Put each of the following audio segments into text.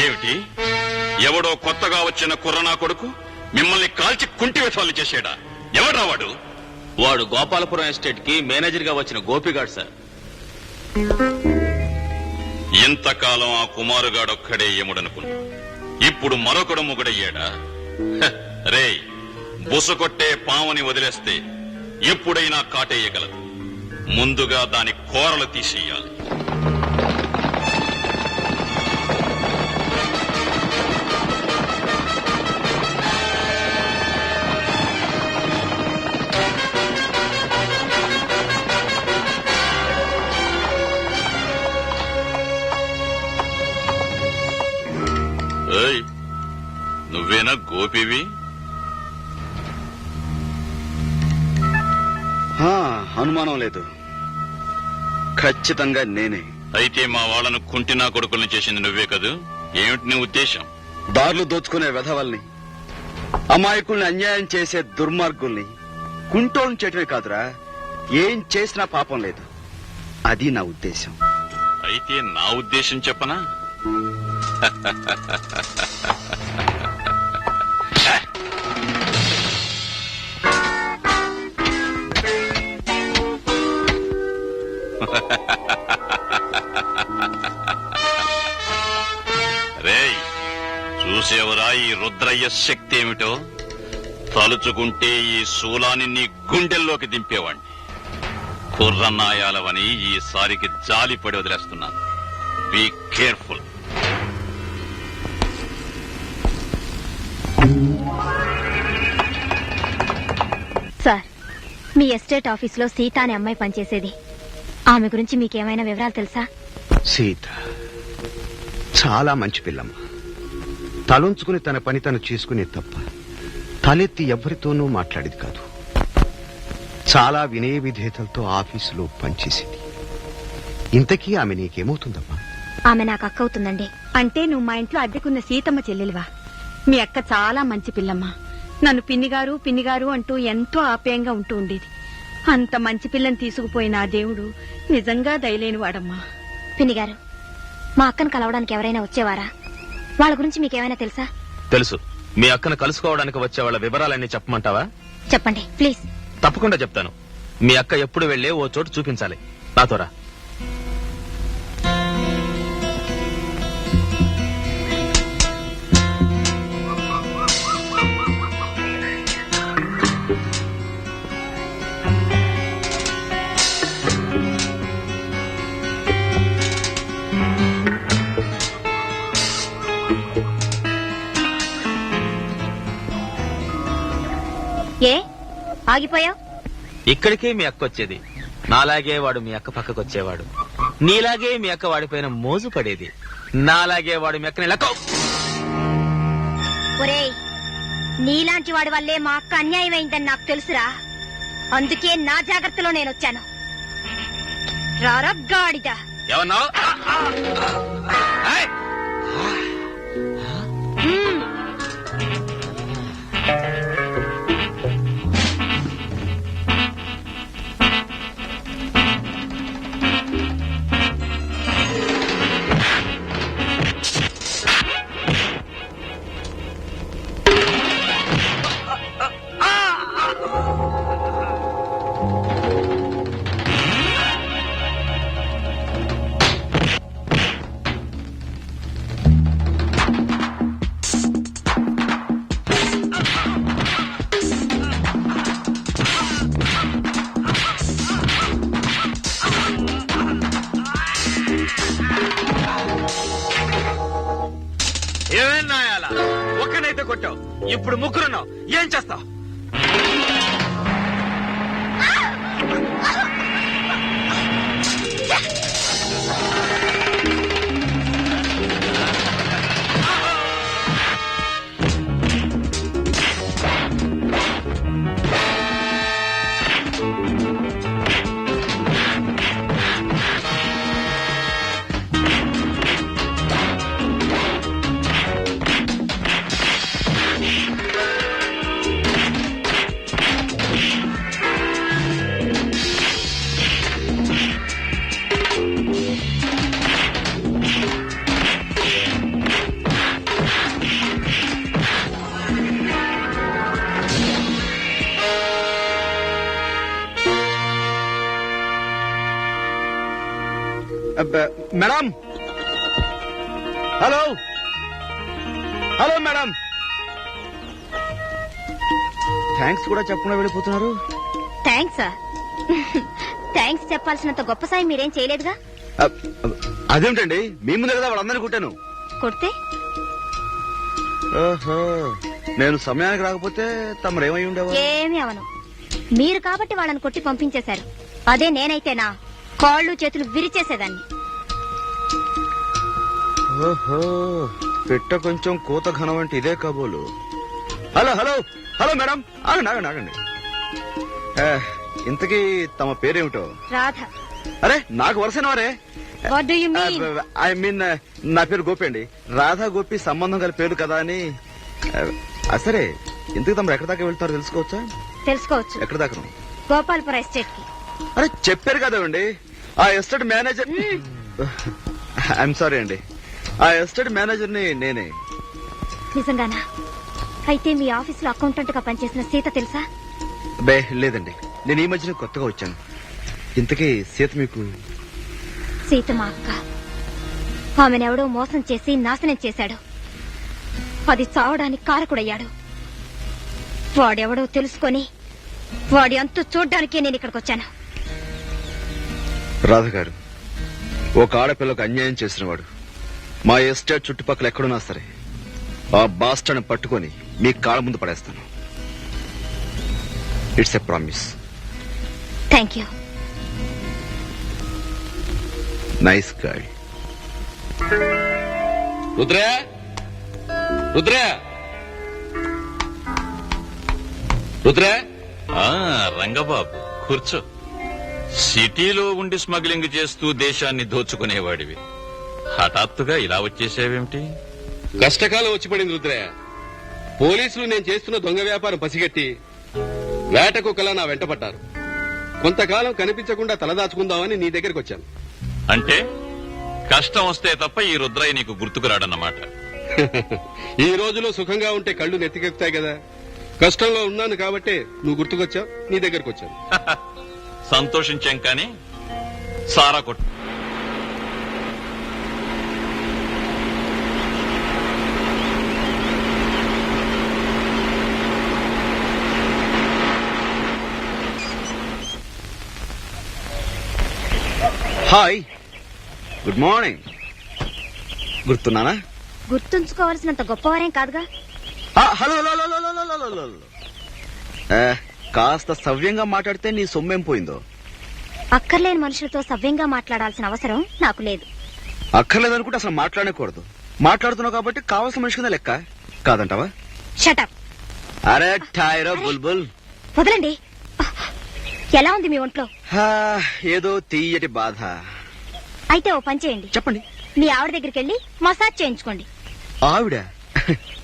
ఏమిటి? ఎవడో కొత్తగా వచ్చిన కుర్రనా కొడుకు మిమ్మల్ని కాల్చి కుంటి వేషాలు చేశాడా? ఎవడ్రా వాడు? వాడు గోపాలపురం ఎస్టేట్ కి మేనేజర్ గా వచ్చిన గోపిగాడు సార్. ఇంతకాలం ఆ కుమారుగాడొక్కడే ఎముడనుకున్నా, ఇప్పుడు మరొకడు మొగుడయ్యాడా? రేయ్, బుసకొట్టే పాముని వదిలేస్తే ఎప్పుడైనా కాటేయగలదు. ముందుగా దాని కోరలు తీసేయాలి. నువ్వేనా గోపివి? అనుమానం లేదు, ఖచ్చితంగా నేనే. అయితే మా వాళ్ళను కుంటినా కొడుకుల్ని చేసింది నువ్వే కదూ? ఏమిటి నీ ఉద్దేశం? దారులు దోచుకునే వెధవల్ని, అమాయకుల్ని అన్యాయం చేసే దుర్మార్గుల్ని కుంటోళ్ళని చేయటమే కాదురా, ఏం చేసినా పాపం లేదు. అది నా ఉద్దేశం. అయితే నా ఉద్దేశం చెప్పనా? రేయ్, చూసేవరా ఈ రుద్రయ్య శక్తి ఏమిటో? తలుచుకుంటే ఈ శూలాన్ని నీ గుండెల్లోకి దింపేవాణ్ణి. కుర్రనాయాలవని ఈసారికి జాలిపడి వదిలేస్తున్నాను. Be careful. సార్, మీ ఎస్టేట్ ఆఫీసులో సీత అనే అమ్మాయి పనిచేసేది. ఆమె గురించి మీకేమైనా వివరాలు తెలుసా? సీత చాలా మంచి పిల్లమ్మ. తలుంచుకుని తన పని తను చేసుకునే తప్ప తలెత్తి ఎవ్వరితోనూ మాట్లాడేది కాదు. చాలా వినయ విధేయతలతో ఆఫీసులో పనిచేసింది. ఇంతకీ ఆమె నీకేమవుతుందమ్మా? ఆమె నాకు అక్క అవుతుందండి. అంటే నువ్వు మా ఇంట్లో అద్దెకున్న సీతమ్మ చెల్లెలివా? మీ అక్క చాలా మంచి పిల్లమ్మ. నన్ను పిన్నిగారు పిన్నిగారు అంటూ ఎంతో ఆప్యాయంగా ఉంటూ ఉండేది. అంత మంచి పిల్లని తీసుకుపోయిన ఆ దేవుడు నిజంగా దయలేని వాడమ్మా. పిన్నిగారు, మా అక్కను కలవడానికి ఎవరైనా వచ్చేవారా? వాళ్ళ గురించి మీకేమైనా తెలుసా? తెలుసు. మీ అక్కను కలుసుకోవడానికి వచ్చే వాళ్ళ వివరాలన్నీ చెప్పమంటావా? చెప్పండి ప్లీజ్. తప్పకుండా చెప్తాను. మీ అక్క ఎప్పుడు వెళ్లే ఓ చోటు చూపించాలి. నాతోరా. ఏ ఆగిపోయావు? ఇక్కడికే మీ అక్క వచ్చేది. నాలాగే వాడు మీ అక్క పక్కకు వచ్చేవాడు. నీలాగే మీ అక్క వాడిపైన మోజు పడేది. నాలాగే వాడు మీ అక్కని లెక్క. ఒరేయ్, నీలాంటి వాడి వల్లే మా అక్క అన్యాయం అయిందని నాకు తెలుసురా. అందుకే నా జాగ్రత్తలో నేనొచ్చాను. రారగ్గాడిద. ఏమన్నావు? ఏమన్నాయాలా? ఒక్కనైతే కొట్టావు, ఇప్పుడు ముగ్గురున్నావు. ఏం చేస్తావు? Madam hello hello madam thanks కూడా చెప్పకుండా వెళ్ళిపోతున్నారు. థ్యాంక్స్ థ్యాంక్స్ చెప్పాల్సినంత గొప్ప సాయం మీరేం చేయలేదుగా. అదేమిటండి మీ ముందే కదా వాళ్ళందరినీ కుట్టాను. కొడితే ఓహో నేను సమయానికి రాకపోతే తమరేమై ఉండేవారు? ఏమీ అవను. మీరు కాబట్టి వాళ్ళని కొట్టి పంపించేశారు. అదే నేనైతేనా కాళ్ళు చేతులు విరిచేసేదాన్ని. ఓహో పెట్ట కొంచెం కూత ఘనం అంటే ఇదే కాబోలు. హలో హలో హలో మేడం ఆగండి ఆగండి ఆగండి. ఇంతకీ తమ పేరేమిటో? రాధ. అరే నాకు వరుసైన వారే. What do you mean? I mean నా పేరు గోపి అండి. రాధా గోపి సంబంధం గల పేరు కదా అని. సరే ఇంతకు తమరు ఎక్కడి దాకా వెళ్తారో తెలుసుకోవచ్చా? తెలుసుకోవచ్చు. ఎక్కడి దాకా? గోపాల్పుర ఎస్టేట్ కి. అరే చెప్పారు కదండి ఆ ఎస్టేట్ మేనేజర్. ఐఎమ్ సారీ అండి ఆ ఎస్టేట్ మేనేజర్ ని నేనే. నిజంగానా? అయితే మీ ఆఫీస్ లో అకౌంటెంట్ గా పనిచేసిన సీత తెలుసా? బే లేదండి నేను ఈ మధ్యన కొత్తగా వచ్చాను. ఇంతకీ సీత మీకు? సీత మా అక్క. ఆమెనెవడో మోసం చేసి నాశనం చేశాడు. అది చావడానికి కారకుడయ్యాడు. వాడెవడో తెలుసుకొని వాడి అంతు చూడ్డానికే నేను ఇక్కడికి వచ్చాను. రాధ గారు ఒక ఆడపిల్లకు అన్యాయం చేసినవాడు మా ఎస్టేట్ చుట్టుపక్కల ఎక్కడున్నా సరే ఆ బాస్టర్ని పట్టుకొని మీ కాళ్ళ ముందు పడేస్తాను. It's a promise. Thank you. Nice guy. Rudrayya Rudrayya Rudrayya. Rangababu కూర్చో. సిటీలో ఉండి స్మగ్లింగ్ చేస్తూ దేశాన్ని దోచుకునేవాడివి హఠాత్తుగా ఇలా వచ్చేసావేమిటి? కష్టకాలం వచ్చి పడింది రుద్రయ్య. పోలీసులు నేను చేస్తున్న దొంగ వ్యాపారం పసిగట్టి వేట కుక్కలా నా వెంట పడ్డారు. కొంతకాలం కనిపించకుండా తలదాచుకుందామని నీ దగ్గరికి వచ్చాను. అంటే కష్టం వస్తే తప్ప ఈ రుద్రయ్య నీకు గుర్తుకురాడన్నమాట. ఈ రోజులో సుఖంగా ఉంటే కళ్ళు నెత్తికెక్కుతాయి కదా. కష్టంలో ఉన్నాను కాబట్టే నువ్వు గుర్తుకొచ్చావు, నీ దగ్గరకు వచ్చాను. సంతోషించాం కానీ సారా కొట్టు. Hi good morning. గుర్తున్నానా? గుర్తుంచుకోవాల్సినంత గొప్పవారేం కాదుగా. Hello hello hello hello hello hello hello. కాస్త సవ్యంగా మాట్లాడితే నీ సొమ్మేం పోయిందో. అక్కర్లేని మనుషులతో సవ్యంగా మాట్లాడాల్సిన అవసరం నాకు లేదు. అక్కర్లేదనుకుంటే అసలు మాట్లాడకూడదు. మాట్లాడుతున్నావు కాబట్టి కావాల్సిన మనిషి కింద లెక్క కాదంటావా? షటప్. అరే ఠాయిరో బుల్బుల్. వదలండి. ఎలా ఉంది మీ ఒంట్లో? ఏదో తీయటి బాధ. అయితే ఓ పని చేయండి. చెప్పండి. మీ ఆవిడ దగ్గరికి వెళ్ళి మసాజ్ చేయించుకోండి. ఆవిడ?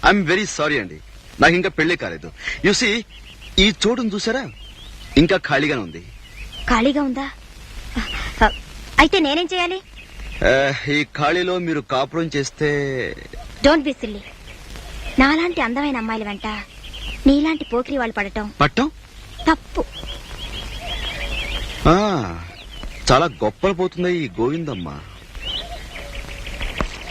ఐఎమ్ వెరీ సారీ అండి, నాకు ఇంకా పెళ్లి కాలేదు. యూసి ఈ చోటును చూసారా, ఇంకా ఖాళీగానే ఉంది. ఖాళీగా ఉందా? అయితే నేనేం చేయాలి? ఈ ఖాళీలో మీరు కాపురం చేస్తే. Don't be silly. నాలాంటి అందమైన అమ్మాయిల వెంట నీలాంటి పోకిరి వాళ్ళు పడటం పట్టం తప్పు. చాలా గొప్పలు పోతుంది ఈ గోవిందమ్మ.